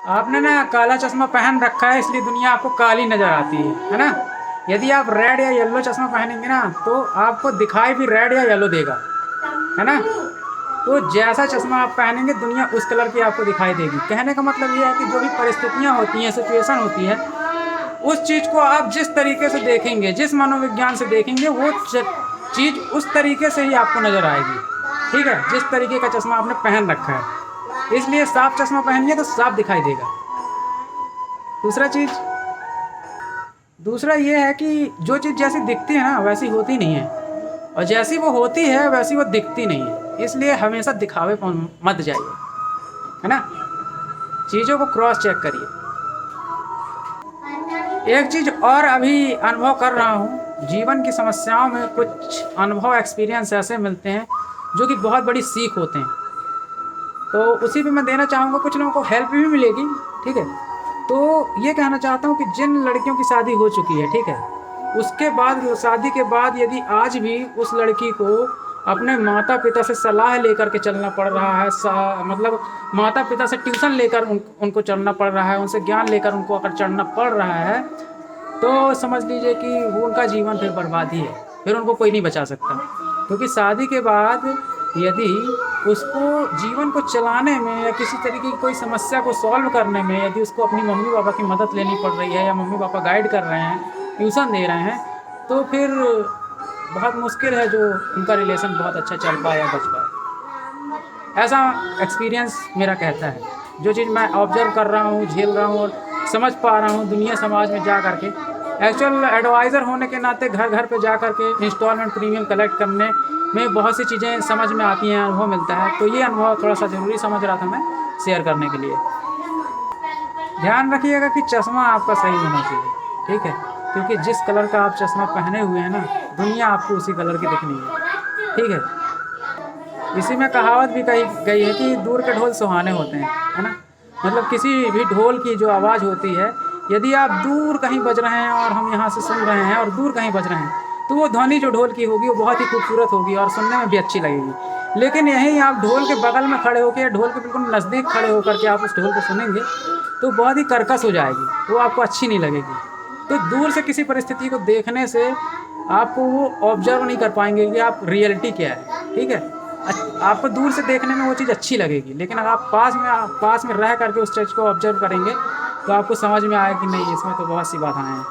आपने ना काला चश्मा पहन रखा है इसलिए दुनिया आपको काली नज़र आती है ना। यदि आप रेड या येलो चश्मा पहनेंगे ना तो आपको दिखाई भी रेड या येलो देगा, है ना। तो जैसा चश्मा आप पहनेंगे दुनिया उस कलर की आपको दिखाई देगी। कहने का मतलब ये है कि जो भी परिस्थितियाँ होती हैं, सिचुएशन होती है, उस चीज़ को आप जिस तरीके से देखेंगे, जिस मनोविज्ञान से देखेंगे, वो चीज़ उस तरीके से ही आपको नज़र आएगी। ठीक है, जिस तरीके का चश्मा आपने पहन रखा है, इसलिए साफ चश्मा पहनिए तो साफ दिखाई देगा। दूसरा चीज़ दूसरा ये है कि जो चीज़ जैसी दिखती है ना वैसी होती नहीं है, और जैसी वो होती है वैसी वो दिखती नहीं है। इसलिए हमेशा दिखावे पर मत जाइए, है ना। चीज़ों को क्रॉस चेक करिए। एक चीज़ और अभी अनुभव कर रहा हूँ, जीवन की समस्याओं में कुछ अनुभव एक्सपीरियंस ऐसे मिलते हैं जो कि बहुत बड़ी सीख होते हैं। तो उसी पे मैं देना चाहूँगा, कुछ लोगों को हेल्प भी मिलेगी। ठीक है, तो ये कहना चाहता हूँ कि जिन लड़कियों की शादी हो चुकी है, ठीक है, उसके बाद शादी के बाद यदि आज भी उस लड़की को अपने माता पिता से सलाह लेकर के चलना पड़ रहा है, मतलब माता पिता से ट्यूशन लेकर उनको चलना पड़ रहा है, उनसे ज्ञान लेकर उनको अगर चढ़ना पड़ रहा है, तो समझ लीजिए कि वो उनका जीवन फिर बर्बादी है, फिर उनको कोई नहीं बचा सकता। क्योंकि शादी के बाद यदि उसको जीवन को चलाने में या किसी तरीके की कोई समस्या को सॉल्व करने में यदि उसको अपनी मम्मी पापा की मदद लेनी पड़ रही है, या मम्मी पापा गाइड कर रहे हैं, ट्यूशन दे रहे हैं, तो फिर बहुत मुश्किल है जो उनका रिलेशन बहुत अच्छा चल पाए या बच पाए। ऐसा एक्सपीरियंस मेरा कहता है। जो चीज़ मैं ऑब्जर्व कर रहा हूँ, झेल रहा हूँ और समझ पा रहा हूँ दुनिया समाज में जा कर के, एक्चुअल एडवाइज़र होने के नाते घर घर पे जा कर के इंस्टॉलमेंट प्रीमियम कलेक्ट करने में बहुत सी चीज़ें समझ में आती हैं, अनुभव मिलता है। तो ये अनुभव थोड़ा सा ज़रूरी समझ रहा था मैं शेयर करने के लिए। ध्यान रखिएगा कि चश्मा आपका सही होना चाहिए, ठीक है, क्योंकि जिस कलर का आप चश्मा पहने हुए हैं ना, दुनिया आपको उसी कलर की दिखनी है। ठीक है, इसी में कहावत भी कही गई है कि दूर के ढोल सुहाने होते हैं, है ना। मतलब किसी भी ढोल की जो आवाज़ होती है, यदि आप दूर कहीं बज रहे हैं और हम यहाँ से सुन रहे हैं और दूर कहीं बज रहे हैं, तो वो ध्वनि जो ढोल की होगी वो बहुत ही खूबसूरत होगी और सुनने में भी अच्छी लगेगी। लेकिन यहीं आप ढोल के बगल में खड़े होकर, ढोल के बिल्कुल नज़दीक खड़े होकर के आप उस ढोल को सुनेंगे तो बहुत ही कर्कश हो जाएगी, वो आपको अच्छी नहीं लगेगी। तो दूर से किसी परिस्थिति को देखने से आपको वो ऑब्जर्व नहीं कर पाएंगे कि आप रियलिटी क्या है। ठीक है, आपको दूर से देखने में वो चीज़ अच्छी लगेगी, लेकिन अगर आप पास में रह करके उस चीज़ को ऑब्जर्व करेंगे तो आपको समझ में आए कि नहीं, इसमें तो बहुत सी बाधाएं हैं।